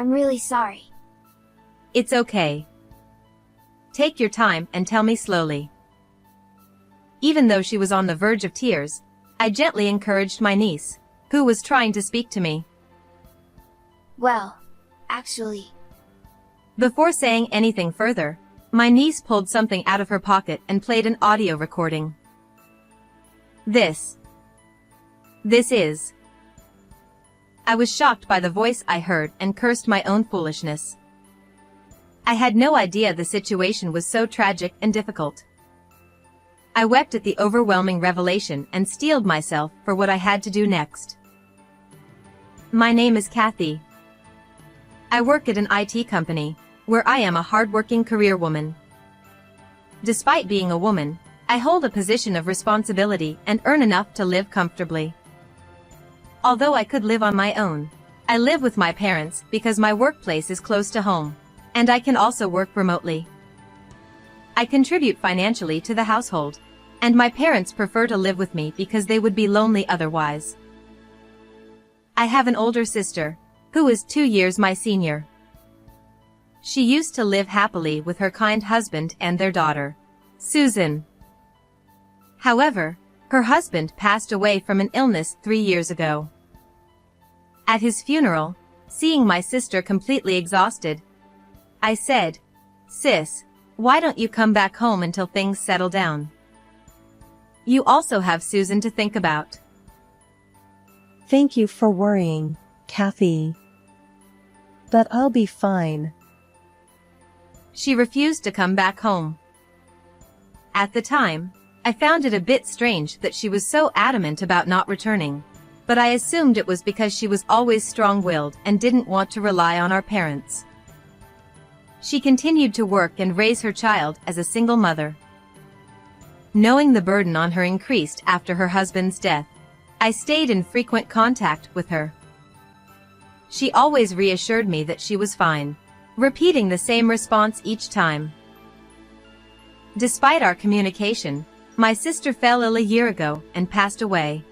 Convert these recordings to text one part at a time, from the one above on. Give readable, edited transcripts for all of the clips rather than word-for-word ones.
I'm really sorry. It's okay. Take your time and tell me slowly. Even though she was on the verge of tears, I gently encouraged my niece, who was trying to speak to me. Well, actually, Before saying anything further, my niece pulled something out of her pocket and played an audio recording. This is. I was shocked by the voice I heard and cursed my own foolishness. I had no idea the situation was so tragic and difficult. I wept at the overwhelming revelation and steeled myself for what I had to do next. My name is Kathy. I work at an IT company, where I am a hardworking career woman. Despite being a woman, I hold a position of responsibility and earn enough to live comfortably. Although I could live on my own, I live with my parents because my workplace is close to home, and I can also work remotely. I contribute financially to the household, and my parents prefer to live with me because they would be lonely otherwise. I have an older sister, who is 2 years my senior. She used to live happily with her kind husband and their daughter, Susan. However, her husband passed away from an illness 3 years ago. At his funeral, seeing my sister completely exhausted, I said, "Sis, why don't you come back home until things settle down? You also have Susan to think about." Thank you for worrying, Kathy. But I'll be fine. She refused to come back home. At the time, I found it a bit strange that she was so adamant about not returning, but I assumed it was because she was always strong-willed and didn't want to rely on our parents. She continued to work and raise her child as a single mother. Knowing the burden on her increased after her husband's death, I stayed in frequent contact with her. She always reassured me that she was fine, repeating the same response each time. Despite our communication, my sister fell ill a year ago and passed away.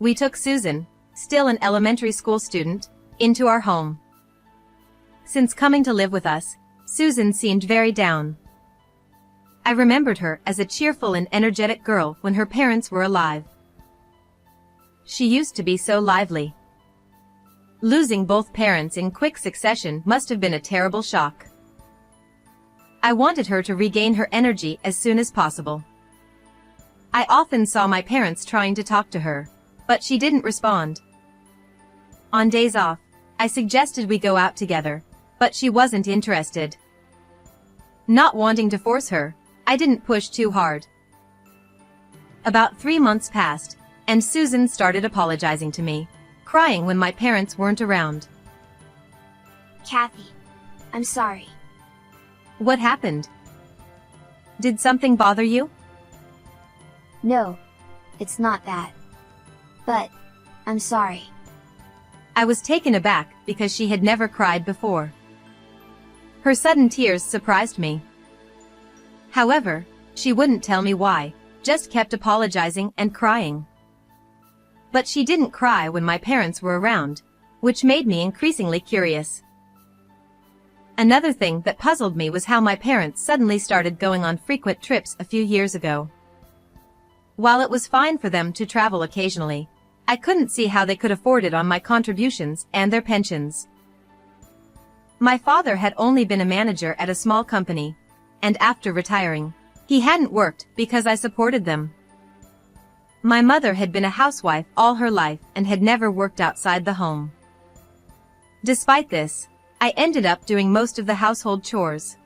We took Susan, still an elementary school student, into our home. Since coming to live with us, Susan seemed very down. I remembered her as a cheerful and energetic girl when her parents were alive. She used to be so lively. Losing both parents in quick succession must have been a terrible shock. I wanted her to regain her energy as soon as possible. I often saw my parents trying to talk to her, but she didn't respond. On days off, I suggested we go out together, but she wasn't interested. Not wanting to force her, I didn't push too hard. About 3 months passed, and Susan started apologizing to me, crying when my parents weren't around. Kathy, I'm sorry. What happened? Did something bother you? No, it's not that. But, I'm sorry. I was taken aback because she had never cried before. Her sudden tears surprised me. However, she wouldn't tell me why, just kept apologizing and crying. But she didn't cry when my parents were around, which made me increasingly curious. Another thing that puzzled me was how my parents suddenly started going on frequent trips a few years ago. While it was fine for them to travel occasionally, I couldn't see how they could afford it on my contributions and their pensions. My father had only been a manager at a small company, and after retiring, he hadn't worked because I supported them. My mother had been a housewife all her life and had never worked outside the home. Despite this, I ended up doing most of the household chores.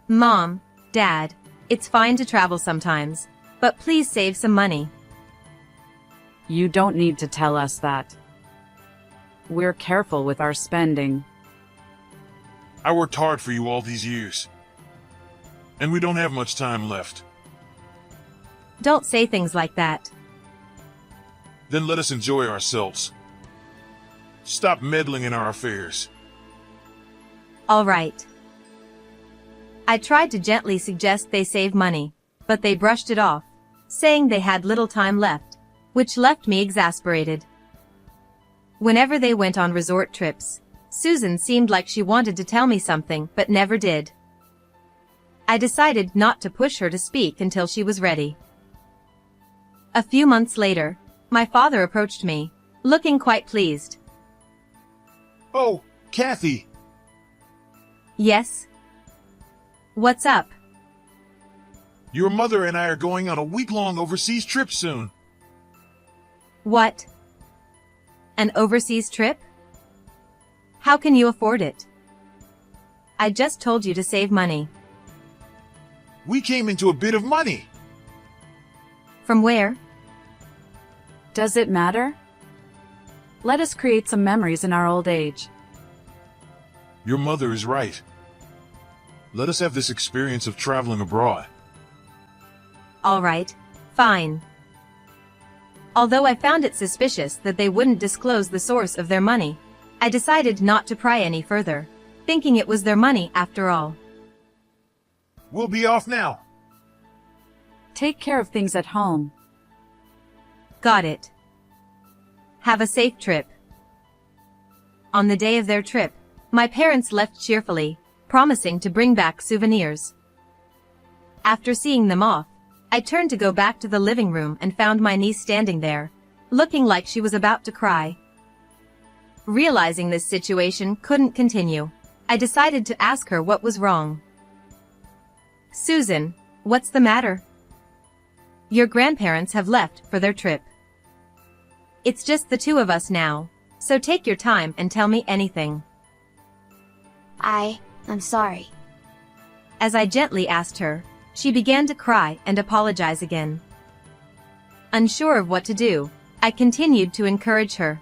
Mom, Dad, it's fine to travel sometimes, but please save some money. You don't need to tell us that. We're careful with our spending. I worked hard for you all these years. And we don't have much time left. Don't say things like that. Then let us enjoy ourselves. Stop meddling in our affairs. All right. I tried to gently suggest they save money, but they brushed it off, saying they had little time left, which left me exasperated. Whenever they went on resort trips, Susan seemed like she wanted to tell me something but never did. I decided not to push her to speak until she was ready. A few months later, my father approached me, looking quite pleased. Oh, Kathy! Yes? What's up? Your mother and I are going on a week-long overseas trip soon. What? An overseas trip? How can you afford it? I just told you to save money. We came into a bit of money. From where? Does it matter? Let us create some memories in our old age. Your mother is right. Let us have this experience of traveling abroad. All right, fine. Although I found it suspicious that they wouldn't disclose the source of their money, I decided not to pry any further, thinking it was their money after all. We'll be off now. Take care of things at home. Got it. Have a safe trip. On the day of their trip, my parents left cheerfully, promising to bring back souvenirs. After seeing them off, I turned to go back to the living room and found my niece standing there, looking like she was about to cry. Realizing this situation couldn't continue, I decided to ask her what was wrong. Susan, what's the matter? Your grandparents have left for their trip. It's just the two of us now, so take your time and tell me anything. I'm sorry. As I gently asked her, she began to cry and apologize again. Unsure of what to do, I continued to encourage her.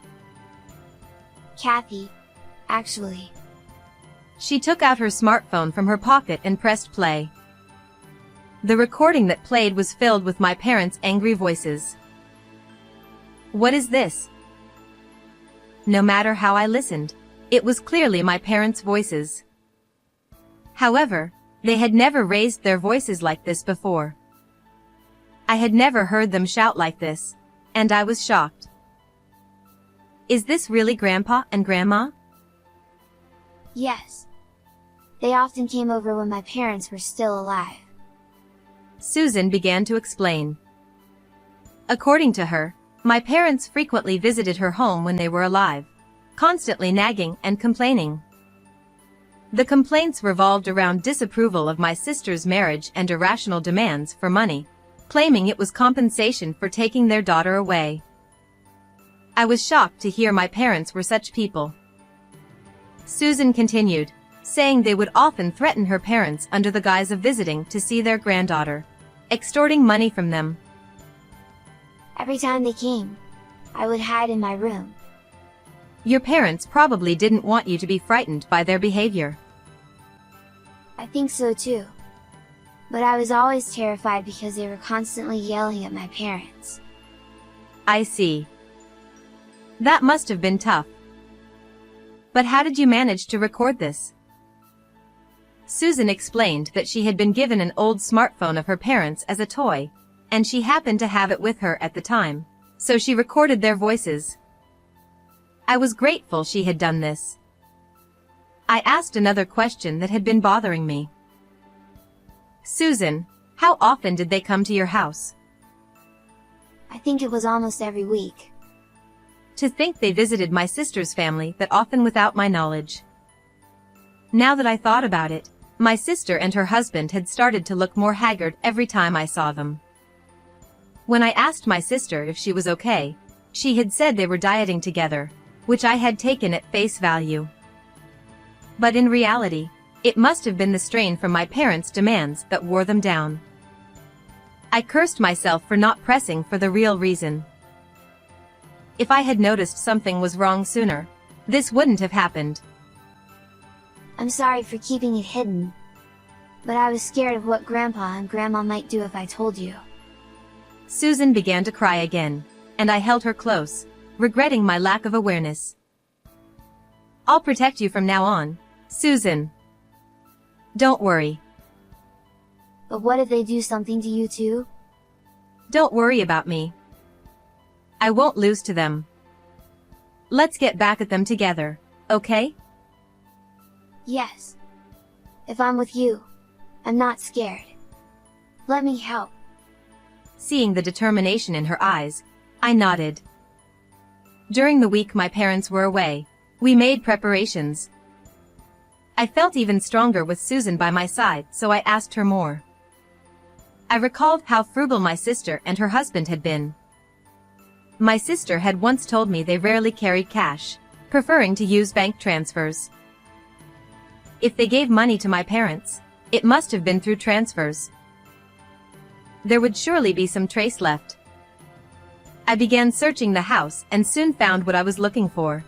Kathy, actually. She took out her smartphone from her pocket and pressed play. The recording that played was filled with my parents' angry voices. What is this? No matter how I listened, it was clearly my parents' voices. However, they had never raised their voices like this before. I had never heard them shout like this, and I was shocked. Is this really Grandpa and Grandma? Yes. They often came over when my parents were still alive. Susan began to explain. According to her, my parents frequently visited her home when they were alive, constantly nagging and complaining. The complaints revolved around disapproval of my sister's marriage and irrational demands for money, claiming it was compensation for taking their daughter away. I was shocked to hear my parents were such people. Susan continued, saying they would often threaten her parents under the guise of visiting to see their granddaughter, extorting money from them. Every time they came, I would hide in my room. Your parents probably didn't want you to be frightened by their behavior. I think so too. But I was always terrified because they were constantly yelling at my parents. I see. That must have been tough. But how did you manage to record this? Susan explained that she had been given an old smartphone of her parents as a toy, and she happened to have it with her at the time, so she recorded their voices. I was grateful she had done this. I asked another question that had been bothering me. Susan, how often did they come to your house? I think it was almost every week. To think they visited my sister's family that often without my knowledge. Now that I thought about it, my sister and her husband had started to look more haggard every time I saw them. When I asked my sister if she was okay, she had said they were dieting together, which I had taken at face value. But in reality, it must have been the strain from my parents' demands that wore them down. I cursed myself for not pressing for the real reason. If I had noticed something was wrong sooner, this wouldn't have happened. I'm sorry for keeping it hidden. But I was scared of what Grandpa and Grandma might do if I told you. Susan began to cry again, and I held her close, regretting my lack of awareness. I'll protect you from now on, Susan. Don't worry. But what if they do something to you too? Don't worry about me. I won't lose to them. Let's get back at them together, okay? Yes. If I'm with you, I'm not scared. Let me help. Seeing the determination in her eyes, I nodded. During the week my parents were away, we made preparations. I felt even stronger with Susan by my side, so I asked her more. I recalled how frugal my sister and her husband had been. My sister had once told me they rarely carried cash, preferring to use bank transfers. If they gave money to my parents, it must have been through transfers. There would surely be some trace left. I began searching the house and soon found what I was looking for.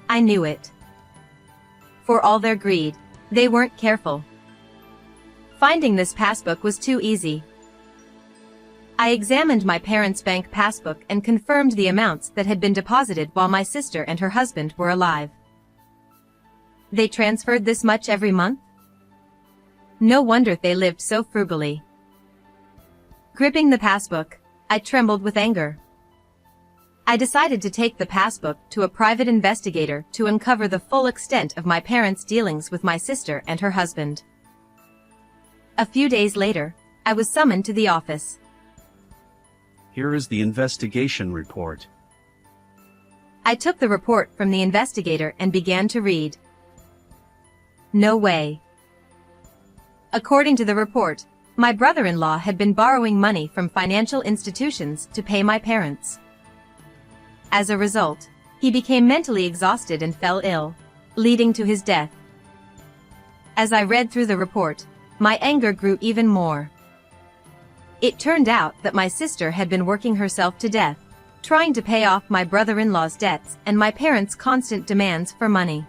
I knew it. For all their greed, they weren't careful. Finding this passbook was too easy. I examined my parents' bank passbook and confirmed the amounts that had been deposited while my sister and her husband were alive. They transferred this much every month? No wonder they lived so frugally. Gripping the passbook, I trembled with anger. I decided to take the passbook to a private investigator to uncover the full extent of my parents' dealings with my sister and her husband. A few days later, I was summoned to the office. Here is the investigation report. I took the report from the investigator and began to read. No way. According to the report, my brother-in-law had been borrowing money from financial institutions to pay my parents. As a result, he became mentally exhausted and fell ill, leading to his death. As I read through the report, my anger grew even more. It turned out that my sister had been working herself to death, trying to pay off my brother-in-law's debts and my parents' constant demands for money.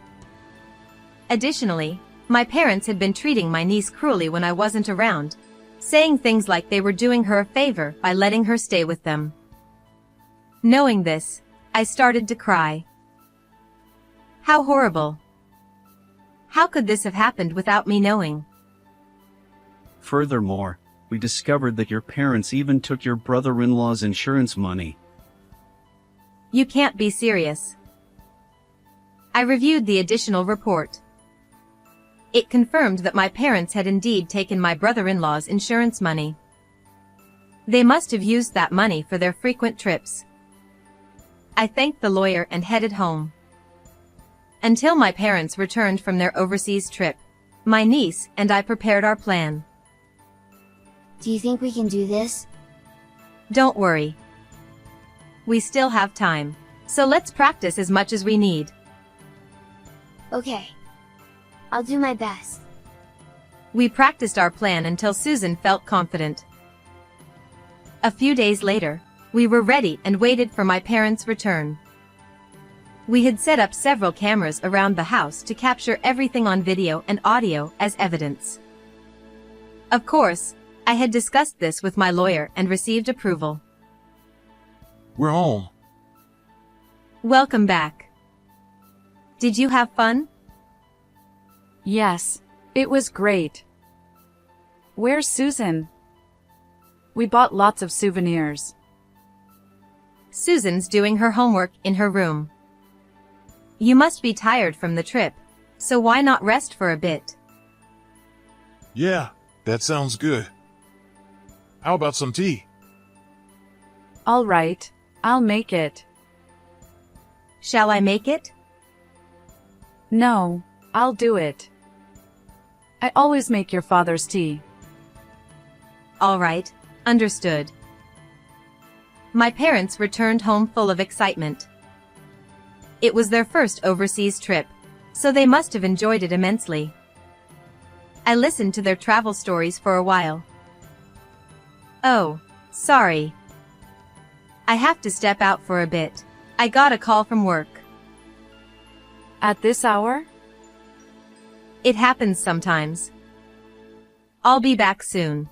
Additionally, my parents had been treating my niece cruelly when I wasn't around, saying things like they were doing her a favor by letting her stay with them. Knowing this, I started to cry. How horrible. How could this have happened without me knowing? Furthermore, we discovered that your parents even took your brother-in-law's insurance money. You can't be serious. I reviewed the additional report. It confirmed that my parents had indeed taken my brother-in-law's insurance money. They must have used that money for their frequent trips. I thanked the lawyer and headed home. Until my parents returned from their overseas trip, my niece and I prepared our plan. Do you think we can do this? Don't worry. We still have time, so let's practice as much as we need. Okay. I'll do my best. We practiced our plan until Susan felt confident. A few days later, we were ready and waited for my parents' return. We had set up several cameras around the house to capture everything on video and audio as evidence. Of course, I had discussed this with my lawyer and received approval. We're home. Welcome back. Did you have fun? Yes, it was great. Where's Susan? We bought lots of souvenirs. Susan's doing her homework in her room. You must be tired from the trip, so why not rest for a bit? Yeah, that sounds good. How about some tea? All right, I'll make it. Shall I make it? No, I'll do it. I always make your father's tea. All right, understood. My parents returned home full of excitement. It was their first overseas trip, so they must have enjoyed it immensely. I listened to their travel stories for a while. Oh, sorry. I have to step out for a bit. I got a call from work. At this hour? It happens sometimes. I'll be back soon.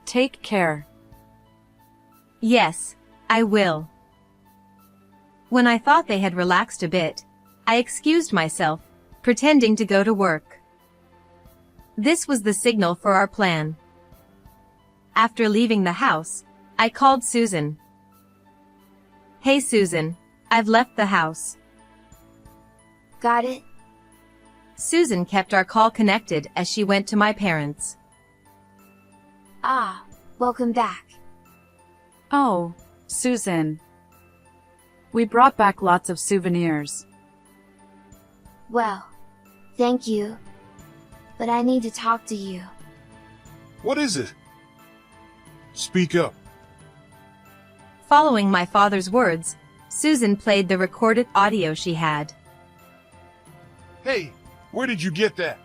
Take care. Yes, I will. When I thought they had relaxed a bit, I excused myself, pretending to go to work. This was the signal for our plan. After leaving the house, I called Susan. Hey Susan, I've left the house. Got it? Susan kept our call connected as she went to my parents. Ah, welcome back. Oh, Susan. We brought back lots of souvenirs. Well, thank you. But I need to talk to you. What is it? Speak up. Following my father's words, Susan played the recorded audio she had. Hey, where did you get that?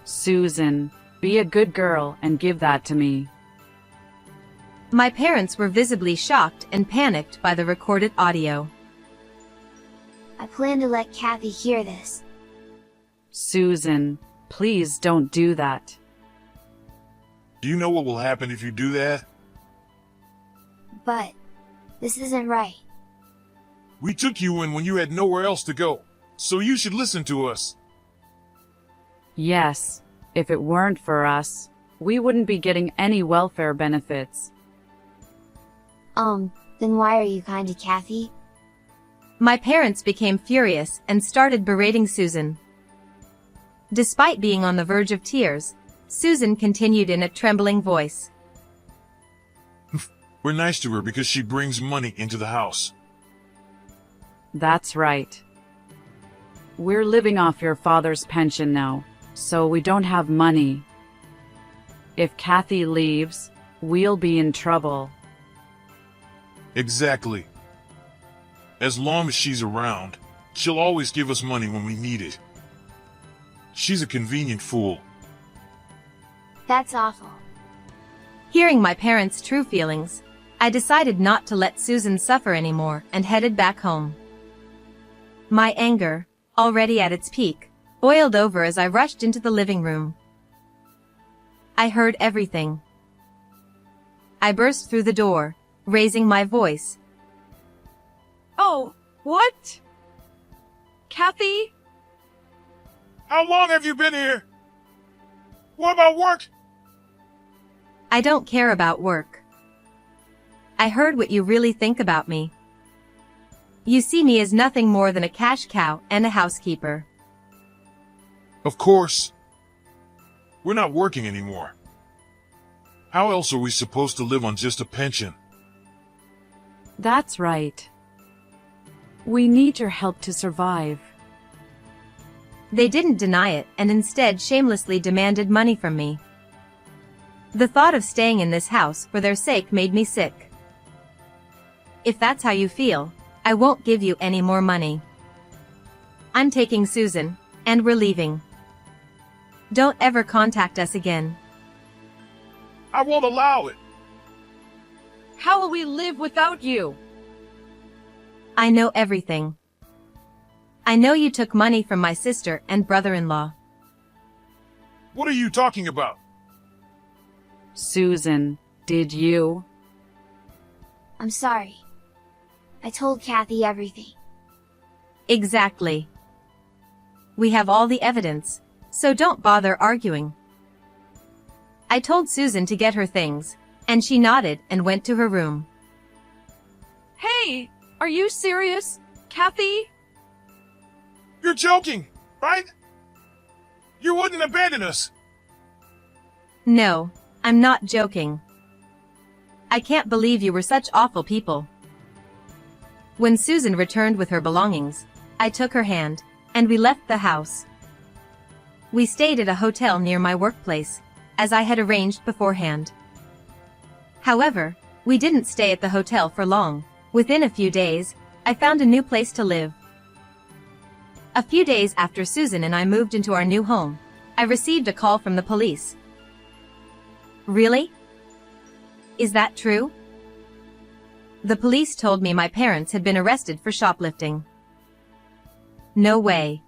Susan, be a good girl and give that to me. My parents were visibly shocked and panicked by the recorded audio. I plan to let Kathy hear this. Susan, please don't do that. Do you know what will happen if you do that? But, this isn't right. We took you in when you had nowhere else to go, so you should listen to us. Yes, if it weren't for us, we wouldn't be getting any welfare benefits. Then why are you kind to Kathy? My parents became furious and started berating Susan. Despite being on the verge of tears, Susan continued in a trembling voice. We're nice to her because she brings money into the house. That's right. We're living off your father's pension now, so we don't have money. If Kathy leaves, we'll be in trouble. Exactly. As long as she's around, she'll always give us money when we need it. She's a convenient fool. That's awful. Hearing my parents' true feelings, I decided not to let Susan suffer anymore and headed back home. My anger, already at its peak, boiled over as I rushed into the living room. I heard everything. I burst through the door, raising my voice. Oh, what? Kathy? How long have you been here? What about work? I don't care about work. I heard what you really think about me. You see me as nothing more than a cash cow and a housekeeper. Of course. We're not working anymore. How else are we supposed to live on just a pension? That's right. We need your help to survive. They didn't deny it and instead shamelessly demanded money from me. The thought of staying in this house for their sake made me sick. If that's how you feel, I won't give you any more money. I'm taking Susan, and we're leaving. Don't ever contact us again. I won't allow it. How will we live without you? I know everything. I know you took money from my sister and brother-in-law. What are you talking about? Susan, did you? I'm sorry. I told Kathy everything. Exactly. We have all the evidence, so don't bother arguing. I told Susan to get her things, and she nodded and went to her room. Hey, are you serious, Kathy? You're joking, right? You wouldn't abandon us. No, I'm not joking. I can't believe you were such awful people. When Susan returned with her belongings, I took her hand, and we left the house. We stayed at a hotel near my workplace, as I had arranged beforehand. However, we didn't stay at the hotel for long. Within a few days, I found a new place to live. A few days after Susan and I moved into our new home, I received a call from the police. Really? Is that true? The police told me my parents had been arrested for shoplifting. No way.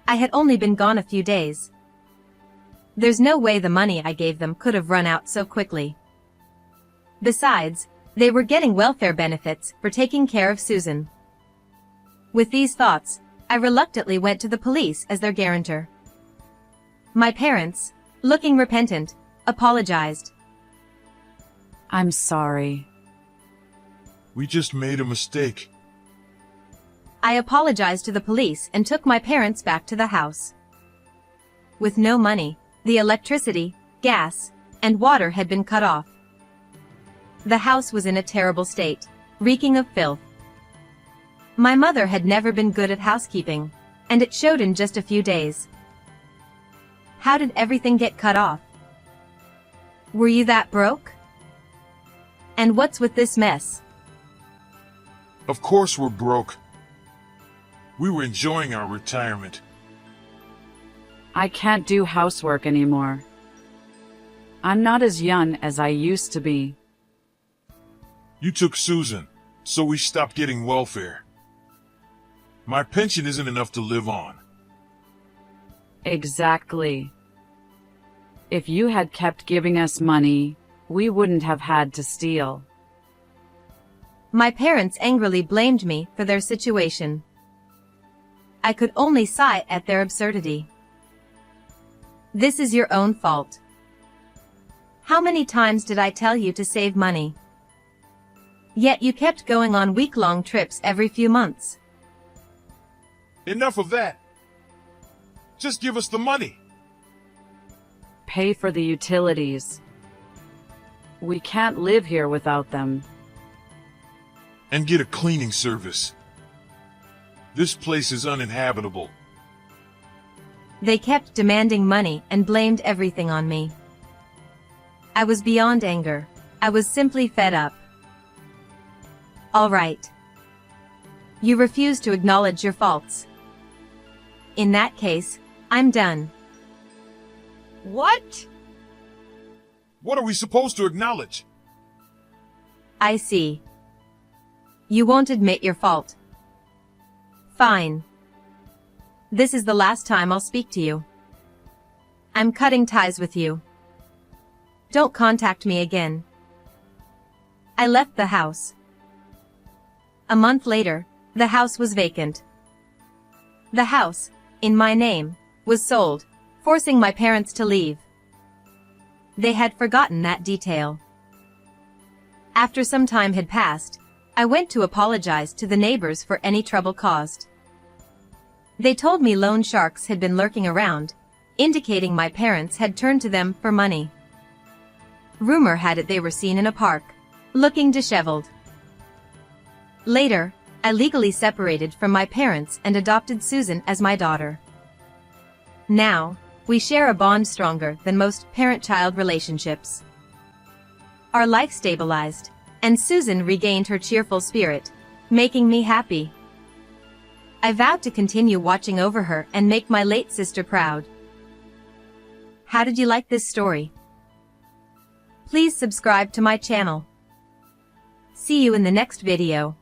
I had only been gone a few days. There's no way the money I gave them could have run out so quickly. Besides, they were getting welfare benefits for taking care of Susan. With these thoughts, I reluctantly went to the police as their guarantor. My parents, looking repentant, apologized. I'm sorry. We just made a mistake. I apologized to the police and took my parents back to the house. With no money, the electricity, gas, and water had been cut off. The house was in a terrible state, reeking of filth. My mother had never been good at housekeeping, and it showed in just a few days. How did everything get cut off? Were you that broke? And what's with this mess? Of course we're broke. We were enjoying our retirement. I can't do housework anymore. I'm not as young as I used to be. You took Susan, so we stopped getting welfare. My pension isn't enough to live on. Exactly. If you had kept giving us money, we wouldn't have had to steal. My parents angrily blamed me for their situation. I could only sigh at their absurdity. This is your own fault. How many times did I tell you to save money? Yet you kept going on week-long trips every few months. Enough of that. Just give us the money. Pay for the utilities. We can't live here without them. And get a cleaning service. This place is uninhabitable. They kept demanding money and blamed everything on me. I was beyond anger. I was simply fed up. All right. You refuse to acknowledge your faults. In that case, I'm done. What? What are we supposed to acknowledge? I see. You won't admit your fault. Fine. This is the last time I'll speak to you. I'm cutting ties with you. Don't contact me again. I left the house. A month later, the house was vacant. The house, in my name, was sold, forcing my parents to leave. They had forgotten that detail. After some time had passed, I went to apologize to the neighbors for any trouble caused. They told me loan sharks had been lurking around, indicating my parents had turned to them for money. Rumor had it they were seen in a park, looking disheveled. Later, I legally separated from my parents and adopted Susan as my daughter. Now, we share a bond stronger than most parent-child relationships. Our life stabilized, and Susan regained her cheerful spirit, making me happy. I vowed to continue watching over her and make my late sister proud. How did you like this story? Please subscribe to my channel. See you in the next video.